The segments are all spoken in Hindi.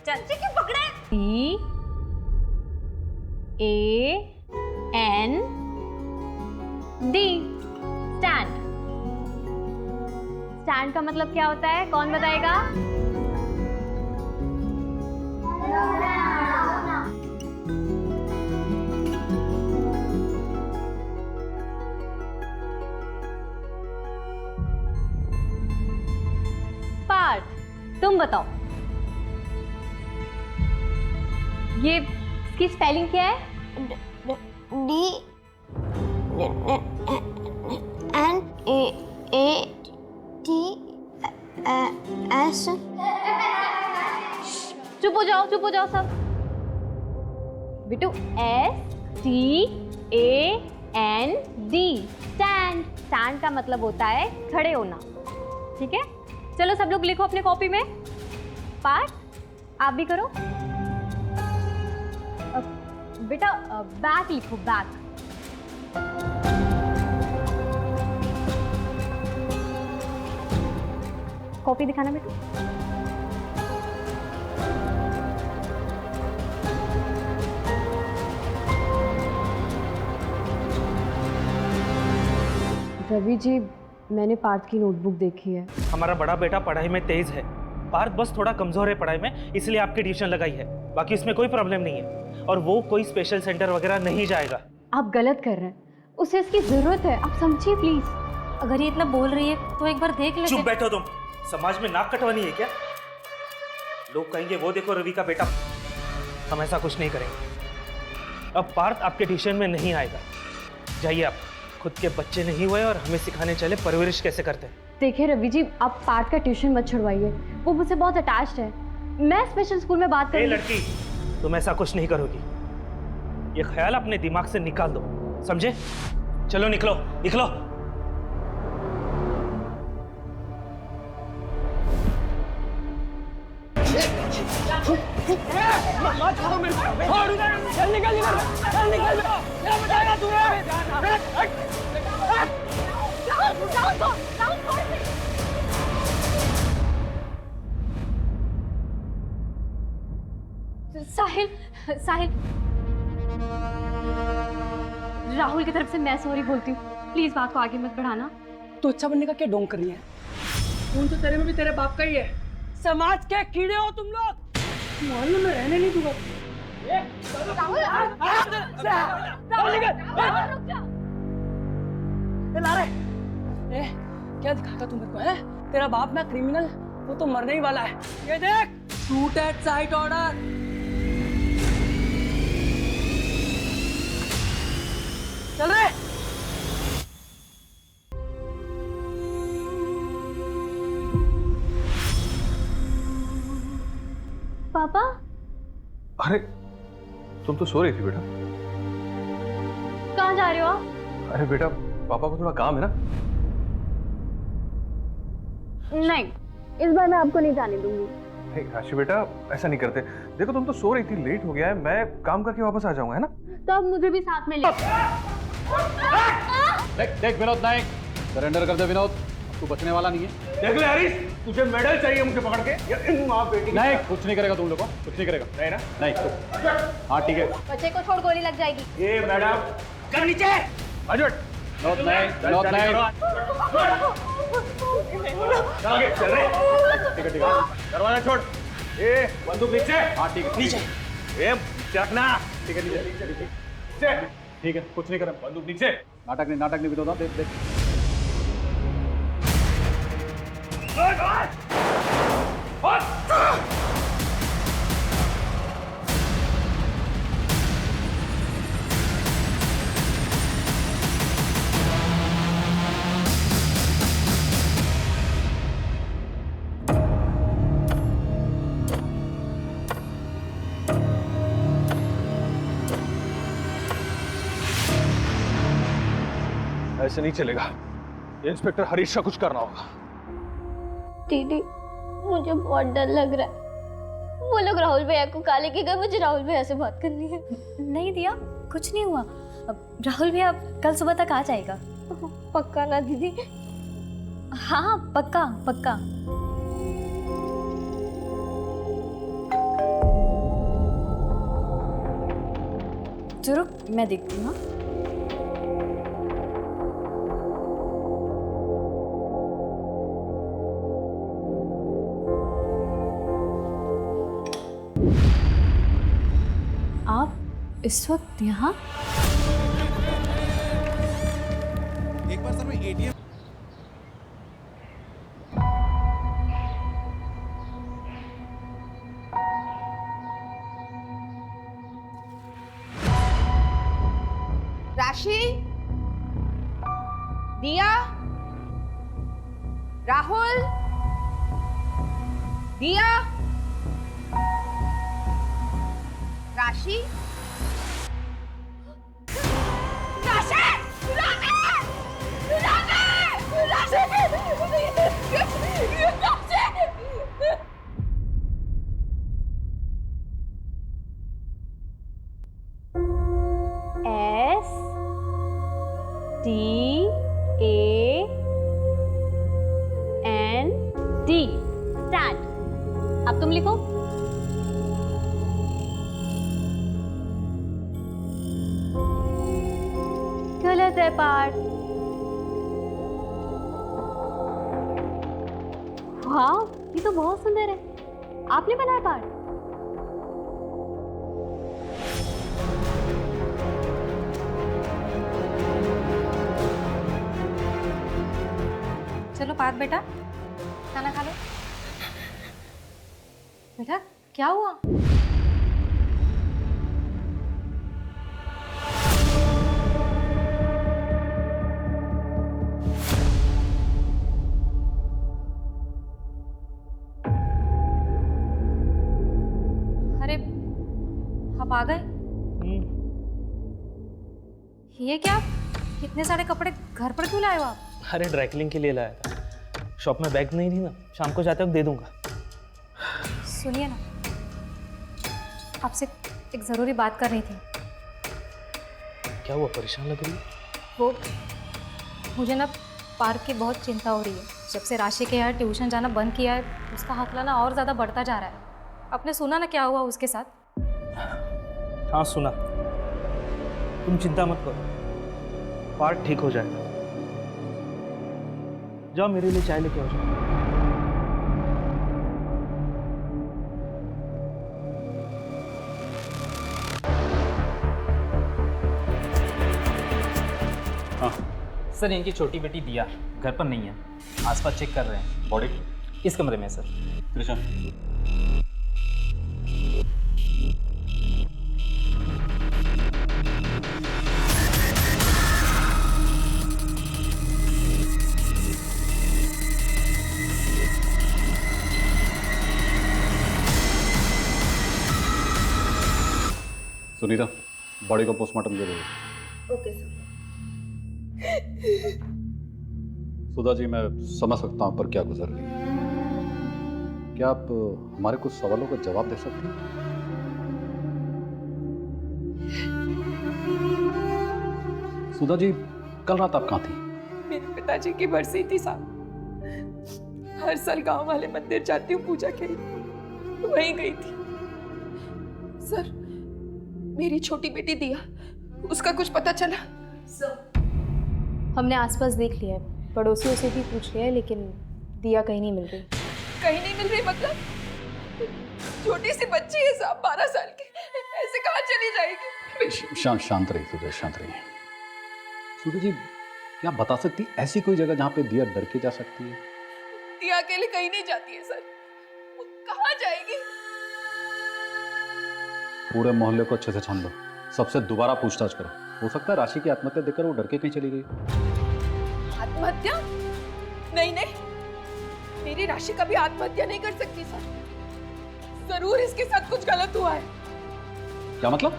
चाचा क्यों पकड़े? STAND। स्टैंड। स्टैंड का मतलब क्या होता है? कौन बताएगा? पार्थ, तुम बताओ, ये इसकी स्पेलिंग क्या है? DNATS। चुप हो जाओ, चुप हो जाओ सब। बेटू, STAND। स्टैंड। स्टैंड का मतलब होता है खड़े होना। ठीक है, चलो सब लोग लिखो अपने कॉपी में। पार्थ, आप भी करो। बेटा बैक लिखो, बैक। कॉपी दिखाना बेटू। रवि जी, मैंने पार्थ की नोटबुक देखी है। हमारा बड़ा बेटा पढ़ाई में तेज है, पार्थ बस थोड़ा कमजोर है पढ़ाई में, इसलिए आपकी ट्यूशन लगाई है। बाकी इसमें कोई प्रॉब्लम नहीं है और वो कोई स्पेशल सेंटर वगैरह नहीं जाएगा। आप गलत कर रहे हैं, उसे इसकी जरूरत है, आप समझिए प्लीज। अगर ये इतना बोल रही है तो एक बार देख लेते। चुप बैठो तुम, समाज में नाक कटवानी है क्या? लोग कहेंगे वो देखो रवि का बेटा। हम ऐसा कुछ नहीं करेंगे। अब पार्थ आपके ट्यूशन में नहीं आएगा, जाइए आप। खुद के बच्चे नहीं हुए और हमें सिखाने चले परवरिश कैसे करते हैं। देखिए रवि जी, आप पार्थ का ट्यूशन मत छुड़वाइए, वो मुझसे बहुत अटैच्ड है। मैं स्पेशल स्कूल में बात करूंगी। लड़की, तुम ऐसा कुछ नहीं करोगी, ये ख्याल अपने दिमाग से निकाल दो, समझे? चलो निकलो, निकलो। साहिल, साहिल, राहुल की तरफ से मैं सॉरी बोलती हूँ, प्लीज बात को आगे मत बढ़ाना। तो अच्छा बनने का क्या ढोंग कर रही है? खून तो तेरे में भी तेरे बाप का ही है। समाज के कीड़े हो तुम लोग, मोहल्ले में रहने नहीं दूंगा। क्या दिखाता तू मेरे को है? तेरा बाप ना क्रिमिनल, वो तो मरने ही वाला है। ये देख, शूट एट साइट ऑर्डर। चल रहे। पापा, अरे तुम तो सो रही थी बेटा। कहाँ जा रहे हो आप? अरे बेटा, पापा को थोड़ा काम है ना। नहीं, इस बार मैं आपको नहीं जाने दूंगी। नहीं राशि बेटा, ऐसा नहीं करते। देखो तुम तो सो रही थी, लेट हो गया है, मैं काम करके वापस आ जाऊंगा, है ना? तो अब मुझे भी साथ में ले। देख विनोद नायक, सरेंडर कर दे विनोद, तू बचने वाला नहीं है। देख ले हरीश, तुझे मेडल चाहिए मुझे पकड़ के या इन माँ बेटी? नहीं, कुछ नहीं करेगा तुम लोग को, कुछ नहीं करेगा। नहीं ना? नहीं। हाँ ठीक है। बच्चे को छोड़, गोली लग जाएगी। ये मैडम कर नीचे। अजट विनोद नायक, विनोद नायक। चल रहे। ठीक है। दरवाजा छोड़। ए बंदूक नीचे। हाँ ठीक है। नीचे। ए चकना। ठीक है नीचे। ठीक है, कुछ नहीं करेगा। बंदूक नीचे। नाटक नहीं विनोद, देख देख। ऐसे नहीं चलेगा, इंस्पेक्टर हरीश का कुछ करना होगा। दीदी, मुझे बहुत डर लग रहा है। वो लोग राहुल भैया को काले के गए, मुझे राहुल भैया से बात करनी है। नहीं दिया, कुछ नहीं हुआ। अब राहुल भैया कल सुबह तक आ जाएगा। पक्का ना दीदी? हाँ पक्का पक्का। तो रुक, मैं देखती हूँ। हाँ? आप इस वक्त यहाँ? एक बार सर मैं एटीएम राशि, दिया, राहुल, दिया, राशि, राशि, STAND स्टैंड। अब तुम लिखो। गलत है पार्ट। वाह, ये तो बहुत सुंदर है। आपने बनाया पार्ट? चलो पार्थ बेटा, खाना खा लो। बेटा क्या हुआ? अरे आप आ गए? ये क्या, इतने सारे कपड़े घर पर क्यों लाए हो आप? अरे ड्राई क्लीनिंग के लिए लाया था। शॉप में बैग नहीं थी ना, शाम को जाते वक्त दे दूंगा। सुनिए ना, आपसे एक ज़रूरी बात करनी थी। क्या हुआ, परेशान लग रही है? वो मुझे ना पार्क की बहुत चिंता हो रही है। जब से राशि के यहाँ ट्यूशन जाना बंद किया है, उसका हौसला ना और ज़्यादा बढ़ता जा रहा है। आपने सुना ना क्या हुआ उसके साथ? हाँ सुना। तुम चिंता मत करो, पार्ट ठीक हो जाएगा। जाओ मेरे लिए चाय लेके आओ। हाँ सर, इनकी छोटी बेटी दिया घर पर नहीं है, आसपास चेक कर रहे हैं। बॉडी इस कमरे में सर। कृष्ण सुनीता, बॉडी को पोस्टमार्टम के लिए। Okay sir. सुधा जी, मैं समझ सकता हूं पर क्या गुजर रही है। क्या आप हमारे कुछ सवालों का जवाब दे सकती हैं? सुधा जी, कल रात आप कहाँ थी? मेरे पिताजी की बरसी थी साहब। हर साल गांव वाले मंदिर जाती हूँ पूजा के लिए, वहीं गई थी। सर, मेरी छोटी बेटी दिया, उसका कुछ पता चला? हमने आसपास देख लिया है, पड़ोसियों से भी पूछ लिया है, लेकिन दिया कहीं नहीं मिल रही। कहीं नहीं मिल रही मतलब? छोटी सी बच्ची है साहब, 12 साल की, ऐसे कहाँ चली जाएगी? शांत रहिए सुधा, शांत रहिए। सुधा जी, क्या आप बता सकती ऐसी कोई जगह जहाँ पे दिया डर के जा सकती है? दिया अकेले कहीं नहीं जाती है सर, वो कहाँ जाएगी? पूरे मोहल्ले को अच्छे से छान लो, सबसे दोबारा पूछताछ करो। हो सकता है राशि की आत्महत्या देखकर वो डर के कहीं चली गई। आत्महत्या? नहीं नहीं, मेरी राशि कभी आत्महत्या नहीं कर सकती सर। जरूर इसके साथ कुछ गलत हुआ है। क्या मतलब?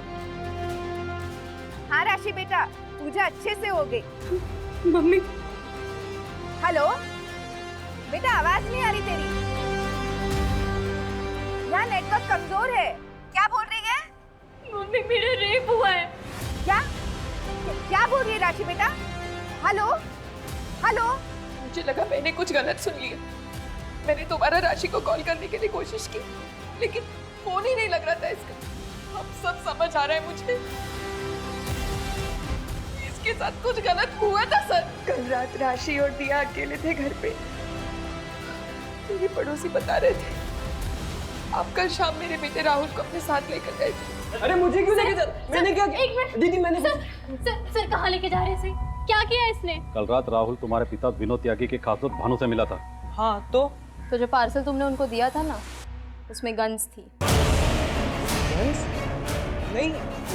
हाँ राशि बेटा, पूजा अच्छे से हो गई। मम्मी। हेलो बेटा, आवाज नहीं आ रही तेरी। यहाँ नेटवर्क कमजोर है। क्या बोल रही है? मम्मी, मेरा रेप हुआ है। क्या क्या बोल रही है राशि बेटा? Hello hello. मुझे लगा मैंने कुछ गलत सुन लिया। मैंने दोबारा राशि को कॉल करने के लिए कोशिश की, लेकिन फोन ही नहीं लग रहा था इसका। अब सब समझ आ रहा है मुझे। साथ कुछ गलत हुआ था सर। कल रात राशि और दिया अकेले थे घर पे। मेरे पड़ोसी बता रहे थे आप कल शाम मेरे बेटे राहुल को अपने साथ लेकर गए थे। अरे मुझे क्यों लेके जा? मैंने क्या किया? एक मिनट दीदी मैंने सर कहाँ लेके जा रहे थे? क्या किया इसने? कल रात राहुल तुम्हारे पिता विनोद त्यागी के खास दोस्त भानु से मिला था। हाँ तो जो पार्सल तुमने उनको दिया था ना, उसमें गन्स थी। नहीं,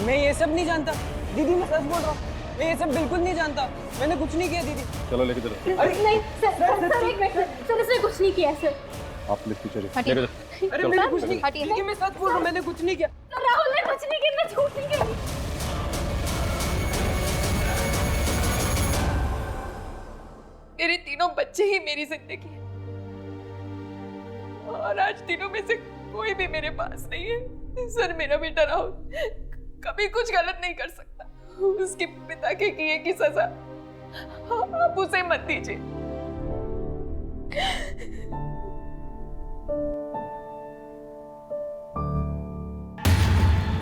मैं ये सब नहीं जानता दीदी, मैं सच बोल रहा हूँ, मैं ये सब बिल्कुल नहीं जानता, मैंने कुछ नहीं किया दीदी। चलो लेके चलो। अरे नहीं सर एक मिनट सर, इसने कुछ नहीं किया सर। आप लिखती चलिए। हटिए। लेके चलो। अरे मैंने कुछ नहीं किया दीदी, मैं सच बोल रहा हूँ, मैंने कुछ नहीं किया। राहुल ने कुछ नहीं किया, मैं झूठ नहीं कह रही। मेरे तीनों बच्चे ही मेरी जिंदगी है और आज तीनों में से कोई भी मेरे पास नहीं है। सर मेरा बेटा राहुल कभी कुछ गलत नहीं कर सकता। उसके पिता के किए की सजा आप उसे मत दीजिए।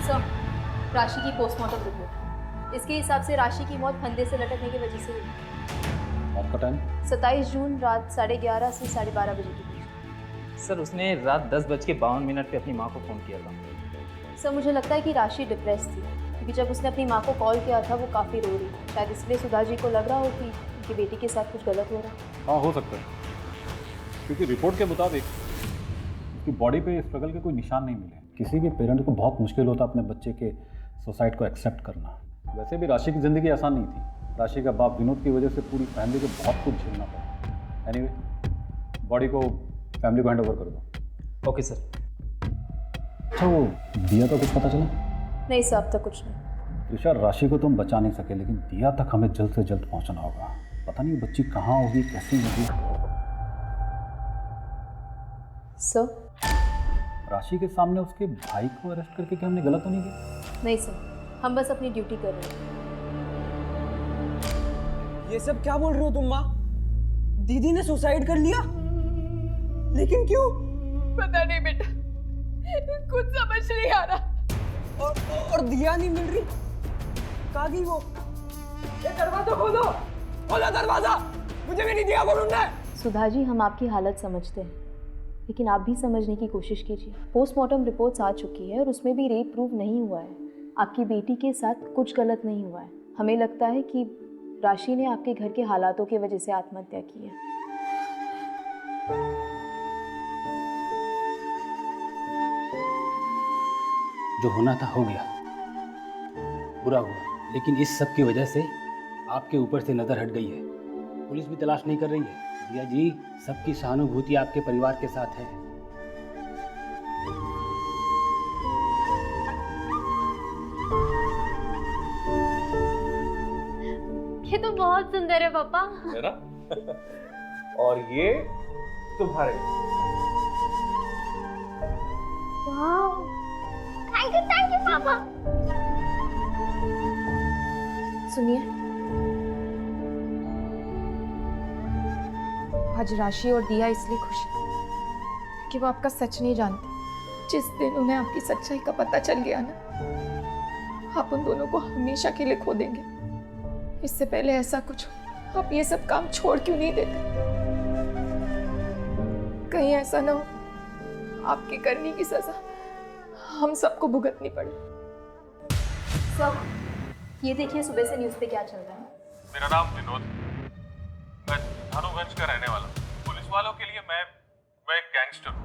सर, राशि की पोस्टमार्टम रिपोर्ट। इसके हिसाब से राशि की मौत फंदे से लटकने की वजह से हुई। आपका टाइम? 27 जून रात 11:30 से 12:30 बजे के बीच। सर उसने रात 10:52 पे अपनी माँ को फ़ोन किया था। सर मुझे लगता है कि राशि डिप्रेस थी, क्योंकि जब उसने अपनी माँ को कॉल किया था वो काफ़ी रो रही थी। शायद इसलिए सुधा जी को लग रहा हो कि उनकी बेटी के साथ कुछ गलत हो रहा है। हाँ हो सकता है, क्योंकि रिपोर्ट के मुताबिक उसकी बॉडी पे स्ट्रगल के कोई निशान नहीं मिले। किसी भी पेरेंट को बहुत मुश्किल होता अपने बच्चे के सुसाइड को एक्सेप्ट करना। वैसे भी राशि की ज़िंदगी आसान नहीं थी। राशि का बाप विनोद की वजह से पूरी फैमिली को बहुत कुछ झेलना पड़ा। एनीवे, बॉडी को फैमिली को हैंड ओवर कर दो। Okay sir. अच्छा वो दिया तो कुछ पता चला? नहीं सर, अब तक कुछ नहीं। त्रिशा, राशि को तुम बचा नहीं सके, लेकिन दिया तक हमें जल्द से जल्द पहुंचना होगा। पता नहीं बच्ची कहाँ होगी, कैसी होगी। सर? राशि के सामने उसके भाई को अरेस्ट करके क्या हमने गलत तो नहीं किया? नहीं सर, हम बस अपनी ड्यूटी कर रहे हैं। ये सब क्या बोल रहे हो तुम माँ? दीदी ने सुसाइड कर लिया? लेकिन क्यों? पता नहीं बेटा, कुछ समझ नहीं आ रहा। और दिया नहीं मिल रही, कहाँ गई वो? ये दरवाजा खोलो, खोलो दरवाजा, मुझे मेरी दिया को ढूंढना है। सुधा जी, हम आपकी हालत समझते हैं, लेकिन आप भी समझने की कोशिश कीजिए। पोस्टमार्टम रिपोर्ट्स आ चुकी है और उसमें भी रेप प्रूव नहीं हुआ है। आपकी बेटी के साथ कुछ गलत नहीं हुआ है। हमें लगता है कि राशि ने आपके घर के हालातों की वजह से आत्महत्या की है। जो होना था हो गया, बुरा हुआ, लेकिन इस सब की वजह से आपके ऊपर से नज़र हट गई है। पुलिस भी तलाश नहीं कर रही है। दिया जी, सबकी सहानुभूति आपके परिवार के साथ है। ये तो बहुत सुंदर है पापा। है ना? और ये तुम्हारे। वाह, थैंक यू पापा। सुनिए, आज राशि और दिया इसलिए खुश है कि वो आपका सच नहीं जानते। जिस दिन उन्हें आपकी सच्चाई का पता चल गया ना, आप उन दोनों को हमेशा के लिए खो देंगे। इससे पहले ऐसा कुछ हो, आप ये सब काम छोड़ क्यों नहीं देते? कहीं ऐसा ना हो आपकी करनी की सजा हम सबको भुगतनी पड़े। सब ये देखिए सुबह से न्यूज़ पे क्या चल रहा है। मेरा नाम विनोद, मैं धानुगंज का रहने वाला हूँ। पुलिस वालों के लिए मैं एक गैंगस्टर हूँ,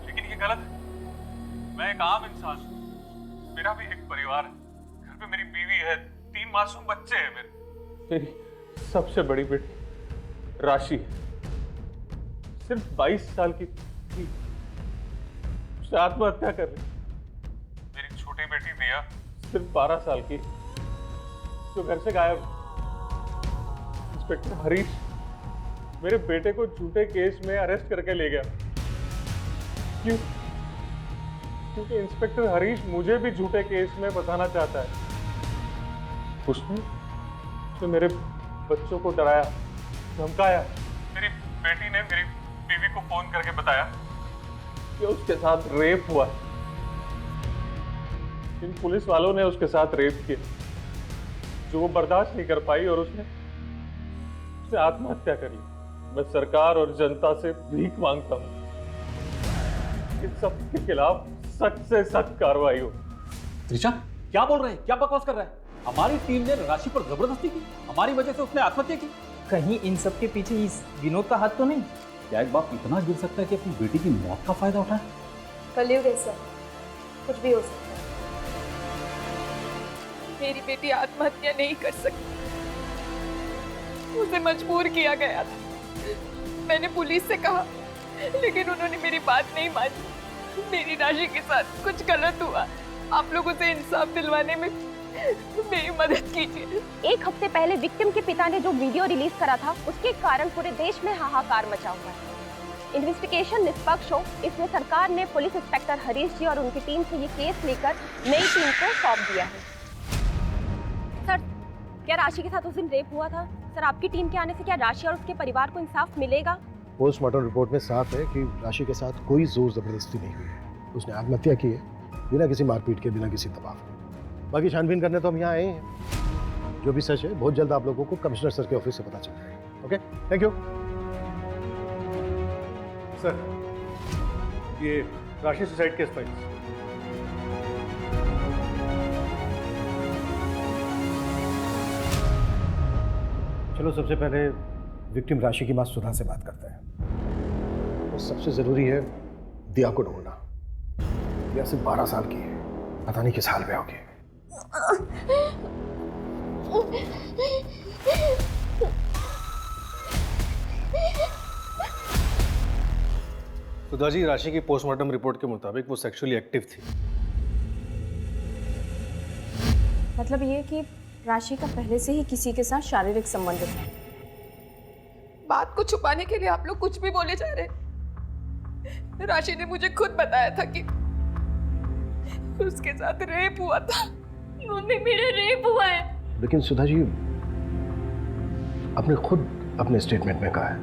लेकिन ये गलत है। मैं एक आम इंसान हूँ। मेरा भी एक परिवार है। घर पे मेरी बीवी है, 3 मासूम बच्चे हैं मेरी सबसे बड़ी बेटी राशि सिर्फ 22 साल की थी, उससे आत्महत्या कर रही। मेरी छोटी बेटी दिया सिर्फ 12 साल की, जो घर से गायब। इंस्पेक्टर हरीश मेरे बेटे को झूठे केस में अरेस्ट करके ले गया। क्यों? क्योंकि इंस्पेक्टर हरीश मुझे भी झूठे केस में फंसाना चाहता है। उसने मेरे बच्चों को डराया, धमकाया। मेरी बेटी ने मेरी बीवी को फोन करके बताया कि उसके साथ रेप हुआ। इन पुलिस वालों ने उसके साथ रेप किया। जो वो बर्दाश्त नहीं कर पाई और उसने आत्महत्या करी। मैं सरकार और जनता से भीख मांगता हूँ इन सब के खिलाफ सख्त से सख्त कार्रवाई हो। त्रिशा क्या बोल रहे हैं, क्या बकवास कर रहे हैं? हमारी टीम ने राशि पर जबरदस्ती की, हमारी वजह से उसने आत्महत्या की। कहीं इन सब के पीछे इस विनोद का हाथ तो नहीं? क्या एक बाप इतना गिर सकता है कि अपनी बेटी की मौत का फायदा उठाए? कलयुग है सर, कुछ भी हो सकता है। मेरी बेटी आत्महत्या नहीं कर सकती, उसे मजबूर किया गया था। मैंने पुलिस से कहा, लेकिन उन्होंने मेरी बात नहीं मानी। मेरी राशि के साथ कुछ गलत हुआ, आप लोग उसे इंसाफ दिलवाने में मेरी मदद कीजिए। 1 हफ्ते पहले विक्टिम के पिता ने जो वीडियो रिलीज करा था, उसके कारण पूरे देश में हाहाकार मचा हुआ है। इन्वेस्टिगेशन निष्पक्ष हो, इसलिए सरकार ने पुलिस इंस्पेक्टर हरीश जी और उनकी टीम से ये केस लेकर नई टीम को सौंप दिया है। सर, क्या राशि के साथ उस दिन रेप हुआ था? सर, आपकी टीम के आने से क्या राशि और उसके परिवार को इंसाफ मिलेगा? पोस्टमार्टम रिपोर्ट में साफ है कि राशि के साथ कोई जोर जबरदस्ती नहीं हुई है। उसने आत्महत्या की है बिना किसी मारपीट के, बिना किसी दबाव के। बाकी छानबीन करने तो हम यहाँ आए हैं। जो भी सच है बहुत जल्द आप लोगों को कमिश्नर सर के ऑफिस से पता चल जाएगा। Okay, thank you sir. ये राशि सुसाइड केस फाइल। चलो सबसे पहले विक्टिम राशि की मां सुधा से बात करते हैं। और सबसे जरूरी है दिया को ढूंढना। दिया सिर्फ 12 साल की है, पता नहीं किस हाल में होगी। सुधा जी, राशि की पोस्टमार्टम रिपोर्ट के मुताबिक वो सेक्सुअली एक्टिव थी। मतलब ये कि राशि का पहले से ही किसी के साथ शारीरिक संबंध था। बात को छुपाने के लिए आप लोग कुछ भी बोले जा रहे। राशि ने मुझे खुद बताया था कि उसके साथ रेप हुआ था। मम्मी, मेरा रेप हुआ है। लेकिन सुधा जी आपने खुद अपने स्टेटमेंट में कहा है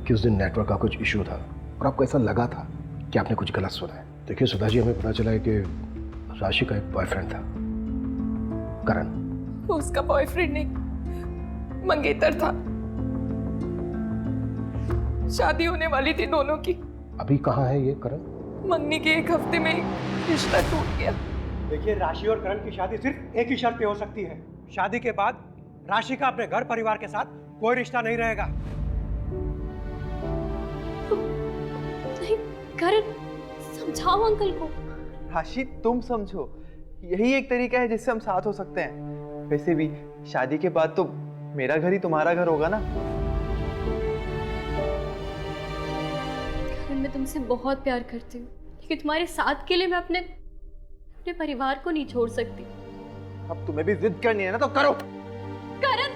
कि उस दिन नेटवर्क का कुछ इश्यू था और आपको ऐसा लगा था कि आपने कुछ गलत सुना है। देखिए सुधा जी, हमें पता चला है कि राशि का एक बॉयफ्रेंड था, करण। उसका बॉयफ्रेंड नहीं, मंगेतर था। शादी होने वाली थी दोनों की। अभी कहाँ है ये करण? मंगनी के 1 हफ्ते में ही रिश्ता टूट गया। देखिए, राशि और करण की शादी सिर्फ एक ही शर्त पे हो सकती है। शादी के बाद राशि का अपने घर परिवार के साथ कोई रिश्ता नहीं रहेगा। नहीं, करण, समझाओ अंकल को। राशि, तुम समझो, यही एक तरीका है जिससे हम साथ हो सकते हैं। वैसे भी शादी के बाद तो मेरा घर ही तुम्हारा घर होगा ना। करण, मैं तुमसे बहुत प्यार करती हूँ, लेकिन तुम्हारे साथ के लिए मैं अपने परिवार को नहीं छोड़ सकती। अब तुम्हें भी जिद करनी है ना, तो करो। करण,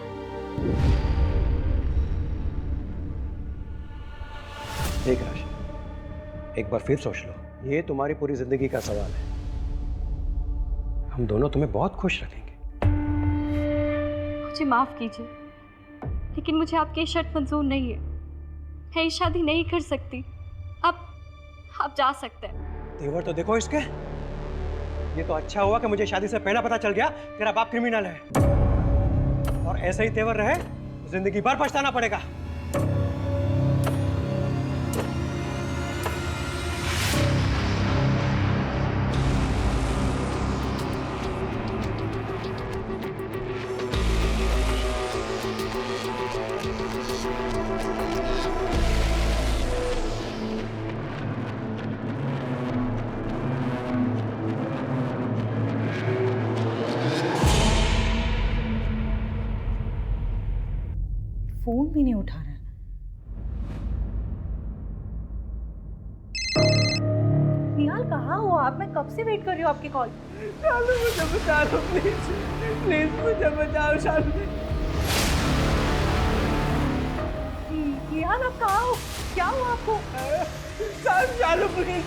देख राशि, एक बार फिर सोच लो, ये तुम्हारी पूरी जिंदगी का सवाल है। हम दोनों तुम्हें बहुत खुश रखेंगे। मुझे माफ कीजिए, लेकिन मुझे आपकी ये शर्त मंजूर नहीं है। मैं ये शादी नहीं कर सकती। आप जा सकते हैं। तेवर तो देखो इसके। ये तो अच्छा हुआ कि मुझे शादी से पहले पता चल गया तेरा बाप क्रिमिनल है, और ऐसे ही तेवर रहे तो जिंदगी भर पछताना पड़ेगा। फोन भी नहीं उठा रहा। निहाल, कहाँ हो आप? मैं कब से वेट कर रही हूँ आपकी कॉल। शालू, मुझे बचा लो प्लीज, प्लीज मुझे बचाओ शालू। निहाल, आप कहाँ हो? क्या हुआ आपको? शालू प्लीज।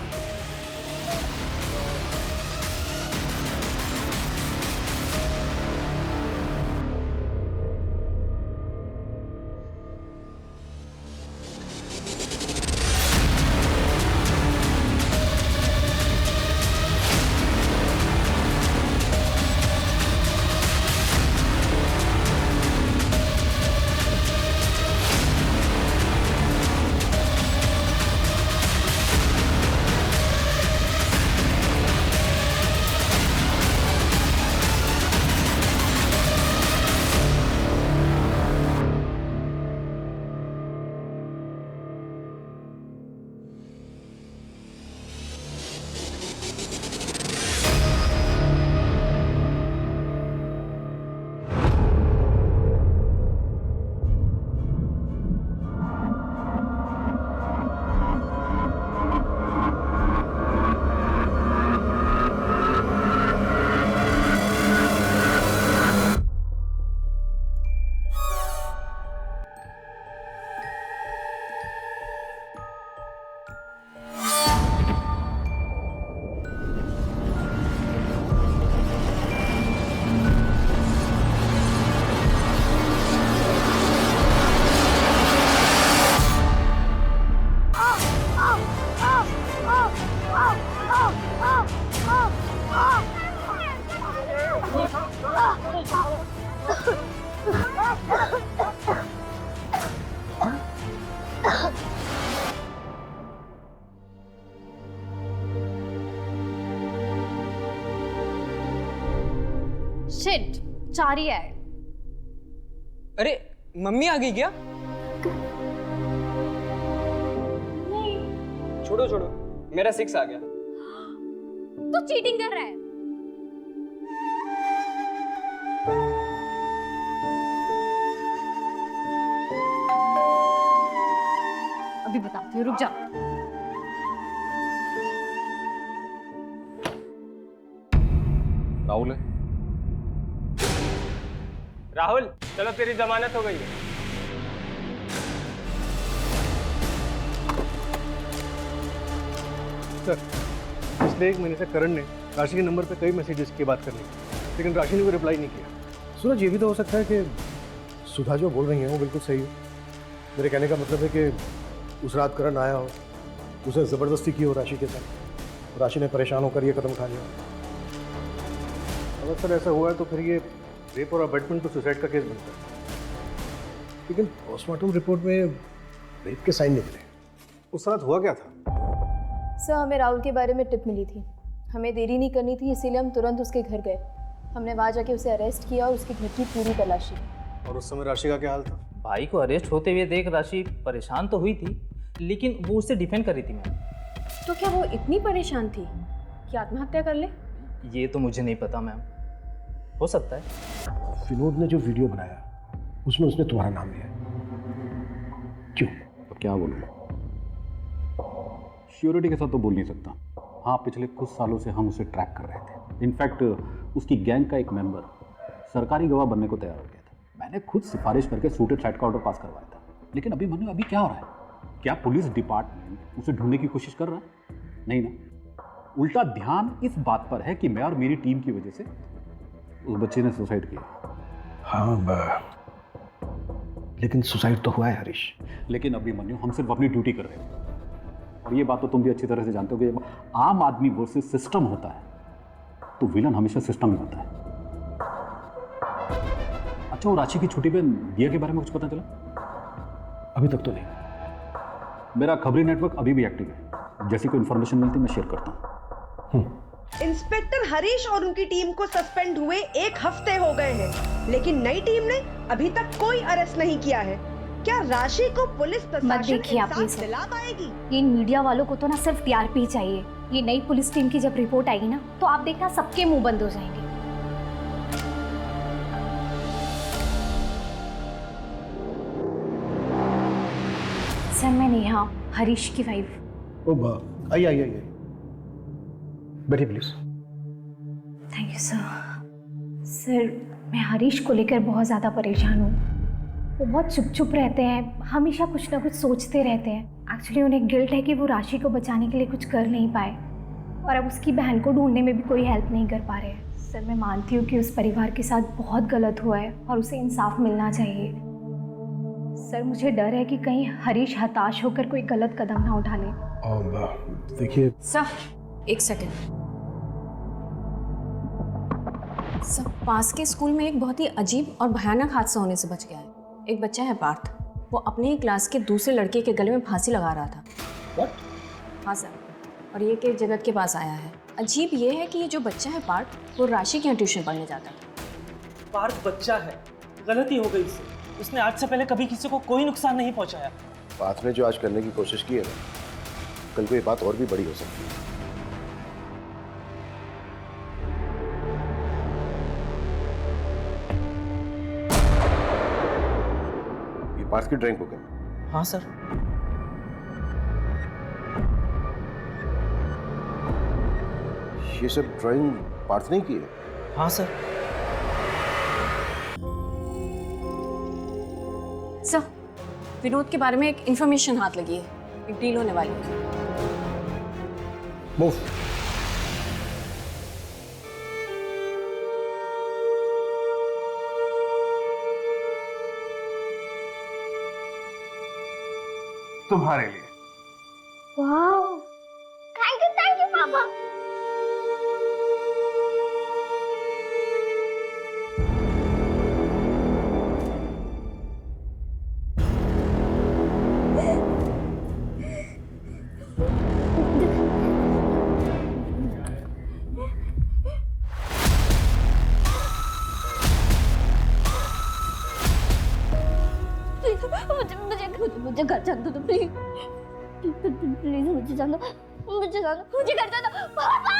चाह रही है। अरे मम्मी आ गई क्या? छोड़ो छोड़ो, मेरा 6 आ गया। तू चीटिंग कर रहा है। अभी बताती हूँ, रुक जा। राहुल है। राहुल चलो, तेरी जमानत हो गई है। सर, पिछले 1 महीने से करण ने राशि के नंबर पे कई मैसेजेस की बात करने की, लेकिन राशि ने कोई रिप्लाई नहीं किया। सूरज, ये भी तो हो सकता है कि सुधा जो बोल रही है वो बिल्कुल सही हो। मेरे कहने का मतलब है कि उस रात करण आया हो, उसे ज़बरदस्ती की हो राशि के साथ, राशि ने परेशान होकर ये कदम उठा लिया। अगर सर ऐसा हुआ है तो फिर ये रेप और अबैटमेंट तो सुसाइड का केस बनता है, लेकिन पोस्टमार्टम रिपोर्ट में रेप के साइन निकले। उस रात हुआ क्या था? सर, हमें राहुल के बारे में टिप मिली थी, हमें देरी नहीं करनी थी, इसीलिए हम तुरंत उसके घर गए। हमने वहाँ जाके उसे अरेस्ट किया और उसके घर की पूरी तलाशी। और उस समय राशि का क्या हाल था? भाई को अरेस्ट होते हुए देख राशि परेशान तो हुई थी, लेकिन वो उससे डिफेंड कर रही थी मैम। तो क्या वो इतनी परेशान थी कि आत्महत्या कर ले? ये तो मुझे नहीं पता मैम, हो सकता है। विनोद ने जो वीडियो बनाया उसमें उसने तुम्हारा नाम लिया, क्यों? अब क्या बोलूँ, श्योरिटी के साथ तो बोल नहीं सकता। हाँ, पिछले कुछ सालों से हम उसे ट्रैक कर रहे थे। इनफैक्ट उसकी गैंग का एक मेंबर सरकारी गवाह बनने को तैयार हो गया था। मैंने खुद सिफारिश करके सूटेड साइड का ऑर्डर पास करवाया था। लेकिन अभी मनु, अभी क्या हो रहा है? क्या पुलिस डिपार्टमेंट उसे ढूंढने की कोशिश कर रहा है? नहीं ना, उल्टा ध्यान इस बात पर है कि मैं और मेरी टीम की वजह से उस बच्चे ने सुसाइड किया। हाँ, लेकिन सुसाइड तो हुआ है हरीश। लेकिन अभी मनु, हम सिर्फ अपनी ड्यूटी कर रहे हैं, और ये बात तो तुम भी अच्छी तरह से जानते हो कि जब आम आदमी वर्सेस सिस्टम होता है तो विलन हमेशा सिस्टम ही होता है। अच्छा, वो राशि की छोटी बहन दिया के बारे में कुछ पता चला? अभी तक तो नहीं। मेरा खबरी नेटवर्क अभी भी एक्टिव है, जैसी कोई इन्फॉर्मेशन मिलती मैं शेयर करता हूँ। इंस्पेक्टर हरीश और उनकी टीम को सस्पेंड हुए 1 हफ्ते हो गए हैं, लेकिन नई टीम ने अभी तक कोई अरेस्ट नहीं किया है। क्या राशि को पुलिस प्रशासन इंसाफ दिला पाएगी? ये मीडिया वालों को तो ना सिर्फ टीआरपी चाहिए। ये नई पुलिस टीम की जब रिपोर्ट आएगी ना, तो आप देखना सबके मुंह बंद हो जाएंगे। सर, मैं नेहा, हरीश की वाइफ। ओ बा, आइए आइए आइए, बैठिए please. Thank you sir. Sir, मैं हरीश को लेकर बहुत ज़्यादा परेशान हूँ। वो बहुत चुप चुप रहते हैं, हमेशा कुछ ना कुछ सोचते रहते हैं। एक्चुअली उन्हें गिल्ट है कि वो राशि को बचाने के लिए कुछ कर नहीं पाए, और अब उसकी बहन को ढूंढने में भी कोई हेल्प नहीं कर पा रहे हैं। सर, मैं मानती हूँ कि उस परिवार के साथ बहुत गलत हुआ है और उसे इंसाफ मिलना चाहिए। सर, मुझे डर है कि कहीं हरीश हताश होकर कोई गलत कदम ना उठा ले। देखिए सर, 1 सेकंड। सब पास के स्कूल में एक बहुत ही अजीब और भयानक हादसा होने से बच गया है। एक बच्चा है पार्थ, वो अपने ही क्लास के दूसरे लड़के के गले में फांसी लगा रहा था। What? हाँ सर, और ये केस जगत के पास आया है। अजीब ये है कि ये जो बच्चा है पार्थ, वो राशि के यहाँ ट्यूशन पढ़ने जाता था। पार्थ बच्चा है, गलती हो गई इससे। उसने आज से पहले कभी किसी को कोई नुकसान नहीं पहुंचाया। पार्थ ने जो आज करने की कोशिश की है ना, कल को ये बात और भी बड़ी हो सकती है। पार्थ की ड्राइंग बुक है। हाँ सर। ये सब ड्राइंग पार्थ ने की है? हाँ सर। सर, विनोद के बारे में एक इंफॉर्मेशन हाथ लगी है, एक डील होने वाली है। मूव। तुम्हारे लिए। वाह, थैंक यू पापा। मुझे घर जाने दो प्लीज, प्लीज मुझे जाने दो, मुझे घर जाने दो पापा।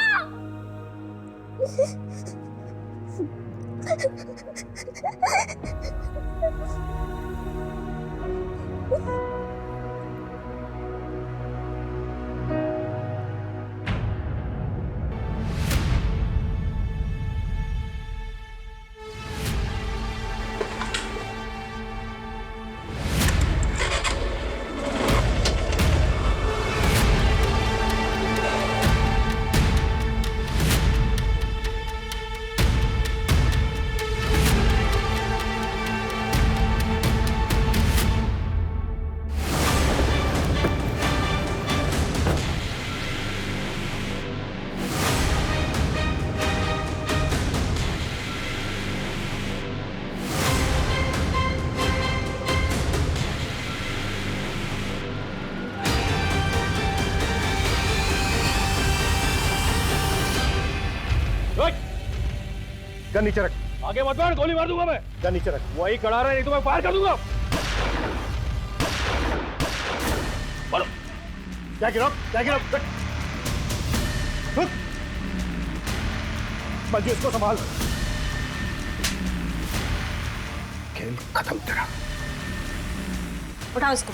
गन नीचे रख। आगे मत बढ़, गोली मार दूंगा मैं। गन नीचे रख। वही खड़ा रहे, नहीं तो मैं फायर कर दूंगा। बोलो क्या गिरो मंजू, इसको संभाल। खेल खत्म तेरा। उठाओ इसको।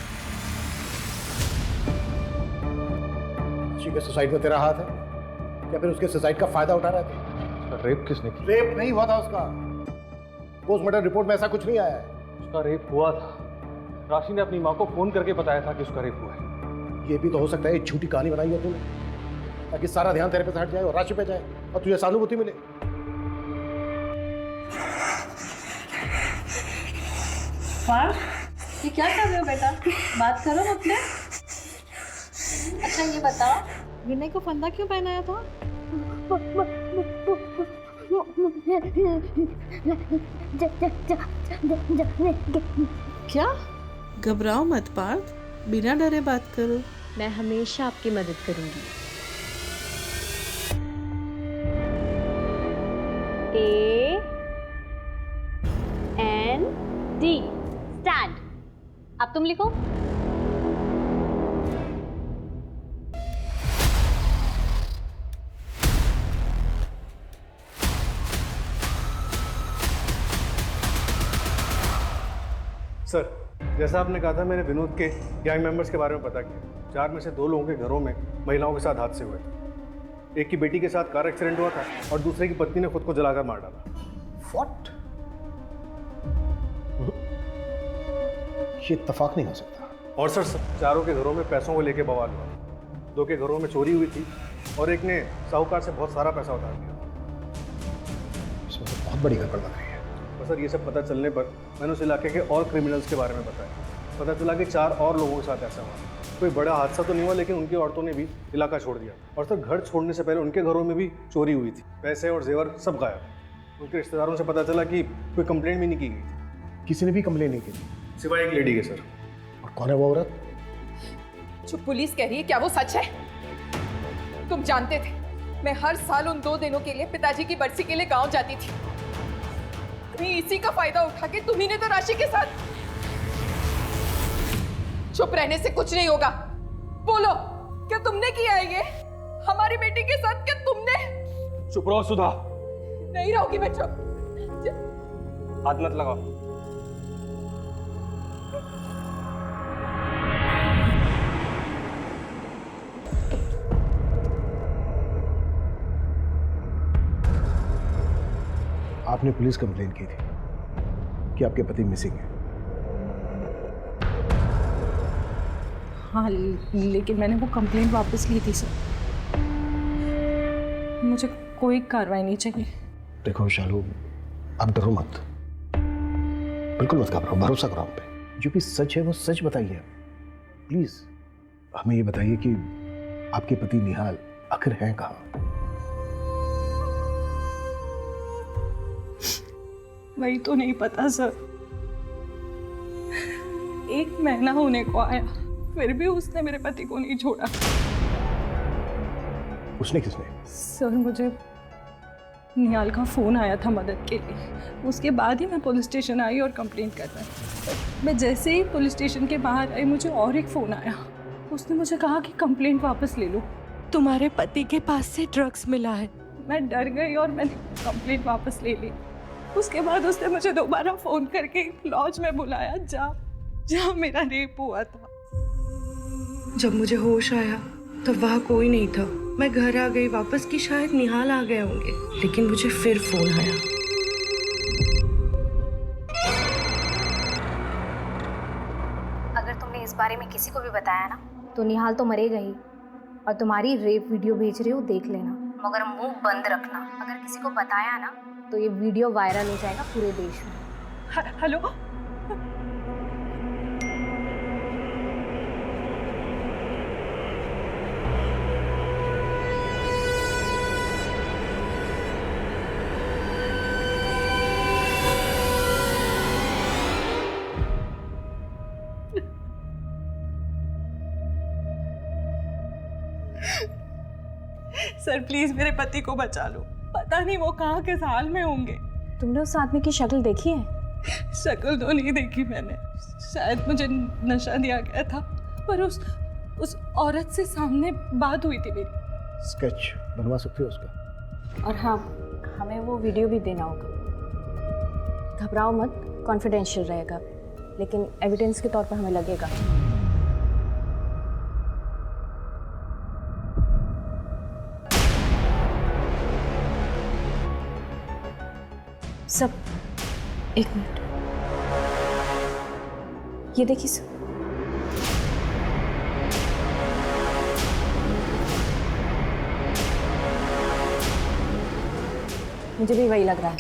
राशि के सुसाइड में तेरा हाथ है क्या? फिर उसके सुसाइड का फायदा उठा रहा था? रेप किसने किया? रेप नहीं हुआ था उसका। पोस्टमार्टम रिपोर्ट में ऐसा कुछ नहीं आया है। उसका रेप हुआ था। राशि ने अपनी माँ को फोन करके बताया था कि उसका रेप हुआ है। ये भी तो हो सकता है एक झूठी कहानी बनाई हो तूने, ताकि सारा ध्यान तेरे पे से हट जाए और राशि पे जाए और तुझे सहानुभूति मिले। ये क्या कर रहे हो बेटा? बात करो अपने। अच्छा ये बताओ, विनय को फंदा क्यों पहनाया था? क्या? घबराओ मत पार्थ, बिना डरे बात करो। मैं हमेशा आपकी मदद करूंगी। AND stand. अब तुम लिखो। सर, जैसा आपने कहा था, मैंने विनोद के गैंग मेंबर्स के बारे में पता किया। 4 में से 2 लोगों के घरों में महिलाओं के साथ हादसे हुए थे। एक की बेटी के साथ कार एक्सीडेंट हुआ था और दूसरे की पत्नी ने खुद को जलाकर मार डाला। What? ये इत्तेफाक नहीं हो सकता। और सर, चारों के घरों में पैसों को लेके बवाल हुआ। 2 के घरों में चोरी हुई थी और एक ने साहूकार से बहुत सारा पैसा उधार लिया। इसमें तो बहुत बड़ी गड़बड़ लग रही है। तो सर, ये सब पता चलने पर मैंने उस इलाके के और क्रिमिनल्स के बारे में बताया। पता चला कि 4 और लोगों के साथ ऐसा हुआ। कोई बड़ा हादसा तो नहीं हुआ, लेकिन उनकी औरतों ने भी इलाका छोड़ दिया। और सर, घर छोड़ने से पहले उनके घरों में भी चोरी हुई थी। पैसे और जेवर सब गायब। उनके रिश्तेदारों से पता चला कि कोई कंप्लेंट भी नहीं की गई थी। किसी ने भी कंप्लेंट नहीं की थी सिवाय एक लेडी के सर। और कौन है वो औरत? जो पुलिस कह रही है, क्या वो सच है? तुम जानते थे मैं हर साल उन 2 दिनों के लिए पिताजी की बरसी के लिए गांव जाती थी। कहीं इसी का फायदा उठा के तुम्ही ने तो राशि के साथ। चुप रहने से कुछ नहीं होगा। बोलो, क्या तुमने किया है ये हमारी बेटी के साथ? क्या तुमने? चुप रहो सुधा। नहीं रहोगी मैं चुप। हाथ मत लगाओ। आपने पुलिस कंप्लेन की थी कि आपके पति मिसिंग है। हाँ, लेकिन मैंने वो कंप्लेंट वापस ली थी सर। मुझे कोई कार्रवाई नहीं चाहिए। देखो शालू, आप डरो मत, बिल्कुल मत घबराओ, भरोसा करो हम पे। जो भी सच है वो सच बताइए। प्लीज हमें ये बताइए कि आपके पति निहाल आखिर हैं कहाँ? वही तो नहीं पता सर। 1 महीना होने को आया, फिर भी उसने मेरे पति को नहीं छोड़ा। उसने किसने? सर निहाल का फ़ोन आया था मदद के लिए। उसके बाद ही मैं पुलिस स्टेशन आई और कंप्लेंट कर रही। मैं जैसे ही पुलिस स्टेशन के बाहर आई मुझे और एक फ़ोन आया। उसने मुझे कहा कि कंप्लेंट वापस ले लो, तुम्हारे पति के पास से ड्रग्स मिला है। मैं डर गई और मैंने कंप्लेंट वापस ले ली। उसके बाद उसने मुझे दोबारा फ़ोन करके लॉज में बुलाया जहाँ मेरा रेप हुआ था। जब मुझे होश आया तब वहाँ कोई नहीं था। मैं घर आ गई वापस कि शायद निहाल आ गए होंगे, लेकिन मुझे फिर फोन आया। अगर तुमने इस बारे में किसी को भी बताया ना तो निहाल तो मरेगा ही, और तुम्हारी रेप वीडियो भेज रही हो देख लेना, मगर मुंह बंद रखना। अगर किसी को बताया ना तो ये वीडियो वायरल हो जाएगा पूरे देश में। हेलो, सर प्लीज मेरे पति को बचा लो। पता नहीं वो कहाँ किस हाल में होंगे। तुमने उस आदमी की शक्ल देखी है? शक्ल तो नहीं देखी मैंने, शायद मुझे नशा दिया गया था, पर उस औरत से सामने बात हुई थी मेरी। स्केच बनवा सकते हो उसका? और हाँ, हमें वो वीडियो भी देना होगा। घबराओ मत, कॉन्फिडेंशियल रहेगा, लेकिन एविडेंस के तौर पर हमें लगेगा। सब एक मिनट, ये देखिए सब। मुझे भी वही लग रहा है।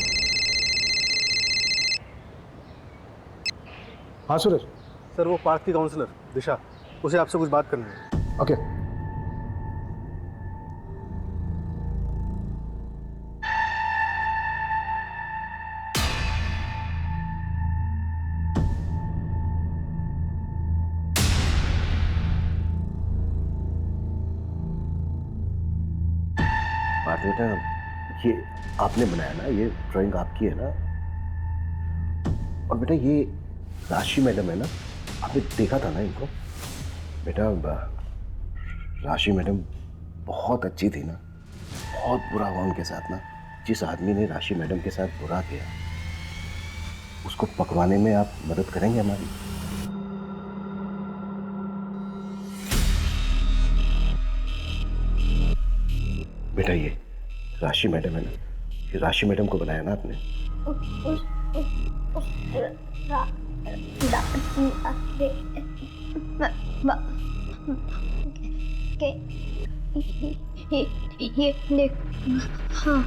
हाँ सूरज। सर वो पार्क की काउंसलर दिशा, उसे आपसे कुछ बात करनी है। ओके। बेटा ये आपने बनाया ना, ये ड्राइंग आपकी है ना? और बेटा ये राशि मैडम है ना, आपने देखा था ना इनको? बेटा राशि मैडम बहुत अच्छी थी ना, बहुत बुरा हुआ उनके साथ ना। जिस आदमी ने राशि मैडम के साथ बुरा किया उसको पकवाने में आप मदद करेंगे हमारी? बेटा ये राशि मैडम है ना, ये राशि मैडम को बनाया ना आपने? हाँ।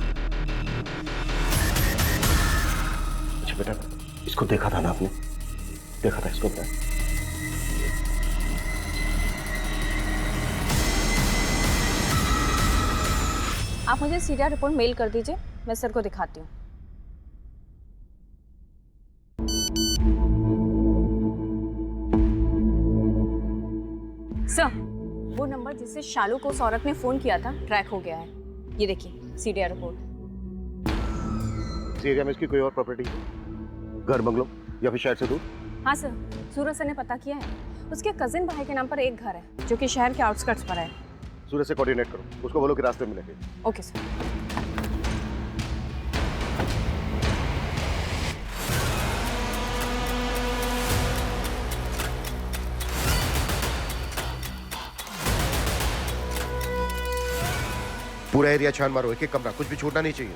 अच्छा बेटा, इसको देखा था ना आपने? देखा था इसको? बेटा आप मुझे सीरिया रिपोर्ट मेल कर दीजिए, मैं सर को दिखाती हूँ। सर, वो नंबर जिससे शालू को उस औरत ने फोन किया था ट्रैक हो गया है। ये देखिए सीरिया रिपोर्ट। इस एरिया में इसकी कोई और प्रॉपर्टी, घर, बंगलो या फिर शहर से दूर? हाँ सर, सूरज सर ने पता किया है। उसके कजिन भाई के नाम पर एक घर है जो कि शहर के आउटस्कर्ट्स पर है। सूरज से कोऑर्डिनेट करो, उसको बोलो कि रास्ते में मिलेंगे। Okay sir. पूरा एरिया छान मारो, एक एक कमरा, कुछ भी छूटना नहीं चाहिए।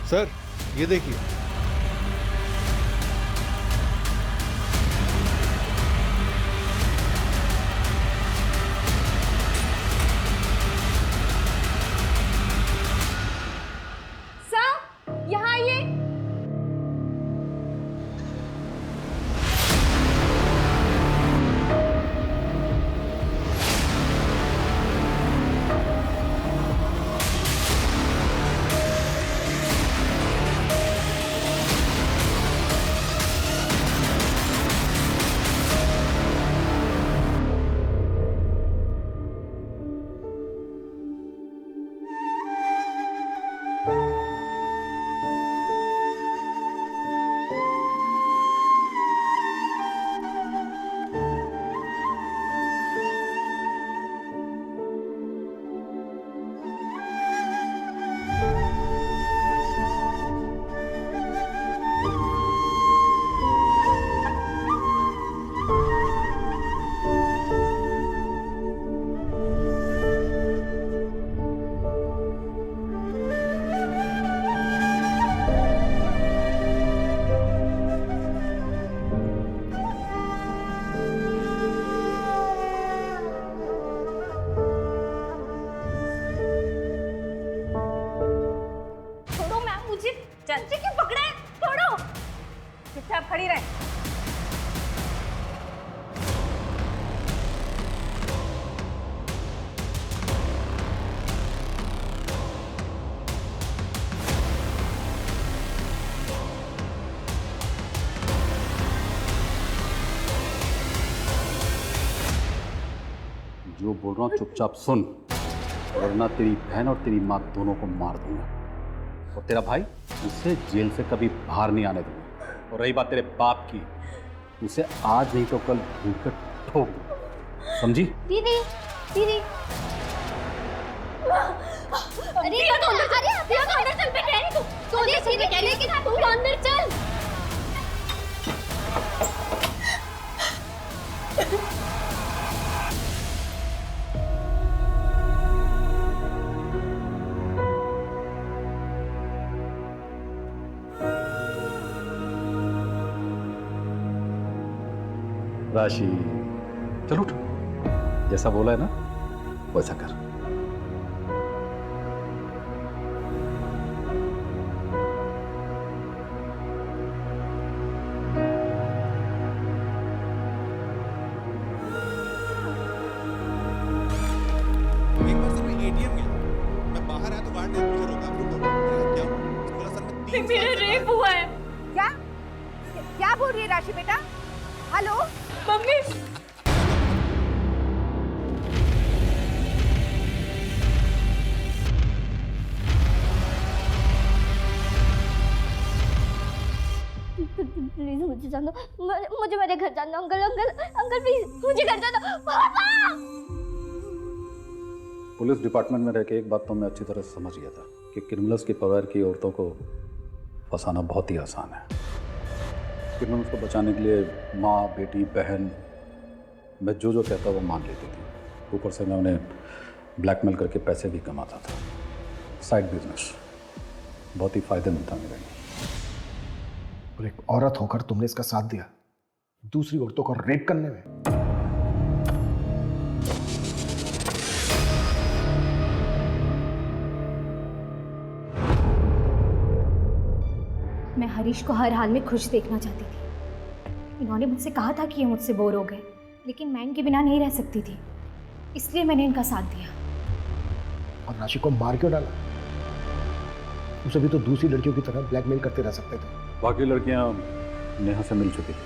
सर ये देखिए, सर यहाँ आइए। चल क्यों पकड़े? छोड़ो, चुपचाप खड़ी रहे। जो बोल रहा हूँ चुपचाप सुन, वरना तेरी बहन और तेरी माँ दोनों को मार दूंगा, और तेरा भाई उसे जेल से कभी बाहर नहीं आने दूंगा। और रही बात तेरे बाप की, उसे आज नहीं तो कल भूख कर ठोक दूंगा, समझी? दीदी, दीदी। अरे ये तो अंदर चल, ये तो अंदर चल, मैं कह रही हूँ तू अंदर चल, मैं कह रही हूँ कि तू अंदर चल। राशि, चलो उठ, जैसा बोला है ना वैसा कर। एक बार सर मैं एटीएम गया, मैं बाहर आया तो गार्ड ने मुझे रोका, क्या बोला सर मैं 3 मेरा रेप हुआ है। क्या क्या बोल रही है राशि बेटा? Hello mummy. प्लीज मुझे जान दो, मुझे मेरे घर जान दो। अंकल अंकल अंकल प्लीज मुझे घर जान दो। पापा! पुलिस डिपार्टमेंट में रह के एक बात तो मैं अच्छी तरह समझ गया था कि क्रिमिनल्स के परिवार की औरतों को फंसाना बहुत ही आसान है। क्रिमिनल्स को बचाने के लिए माँ, बेटी, बहन, मैं जो जो कहता वो मान लेती थी। ऊपर से मैं उन्हें ब्लैकमेल करके पैसे भी कमाता था। साइड बिजनेस बहुत ही फायदेमंद था मेरे लिए। और एक औरत होकर तुमने इसका साथ दिया दूसरी औरतों को रेप करने में। मैं हरीश को हर हाल में खुश देखना चाहती थी। इन्होंने मुझसे कहा था कि ये मुझसे बोर हो गए, लेकिन मैं इनके बिना नहीं रह सकती थी, इसलिए मैंने इनका साथ दिया। और राशि को मार क्यों डाला? उसे भी तो दूसरी लड़कियों की तरह ब्लैकमेल करते रह सकते थे। बाकी लड़कियां नेहा से मिल चुकी थी,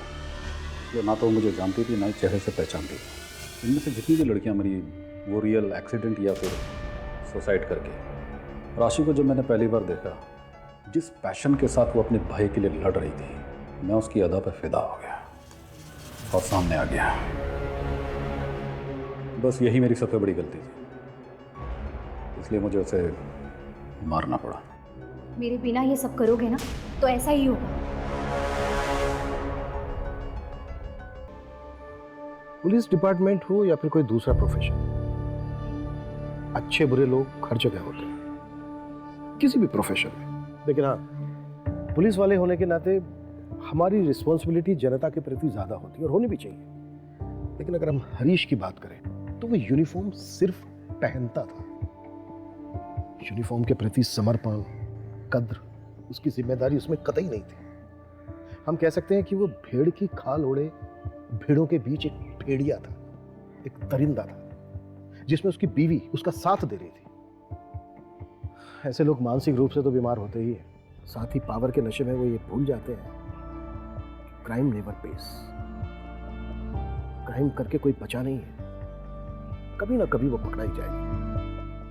जो ना तो मुझे जानती थी ना ही चेहरे से पहचानती थी। इनमें से जितनी भी लड़कियां मरी वो रियल एक्सीडेंट या फिर सुसाइड करके। राशि को जब मैंने पहली बार देखा, जिस पैशन के साथ वो अपने भाई के लिए लड़ रही थी, मैं उसकी अदा पर फिदा हो गया और सामने आ गया। बस यही मेरी सबसे बड़ी गलती थी, इसलिए मुझे उसे मारना पड़ा। मेरे बिना ये सब करोगे ना तो ऐसा ही होगा। पुलिस डिपार्टमेंट हो या फिर कोई दूसरा प्रोफेशन, अच्छे बुरे लोग हर जगह होते हैं, किसी भी प्रोफेशन में। लेकिन हाँ, पुलिस वाले होने के नाते हमारी रिस्पॉन्सिबिलिटी जनता के प्रति ज्यादा होती है और होनी भी चाहिए। लेकिन अगर हम हरीश की बात करें तो वो यूनिफॉर्म सिर्फ पहनता था। यूनिफॉर्म के प्रति समर्पण, कद्र, उसकी जिम्मेदारी उसमें कतई नहीं थी। हम कह सकते हैं कि वो भेड़ की खाल ओढ़े भेड़ों के बीच एक भेड़िया था, एक दरिंदा था, जिसमें उसकी बीवी उसका साथ दे रही थी। ऐसे लोग मानसिक रूप से तो बीमार होते ही हैं, साथ ही पावर के नशे में वो ये भूल जाते हैं कि क्राइम नेवर पेस। क्राइम करके कोई बचा नहीं है, कभी ना कभी वो पकड़ा ही जाएगा।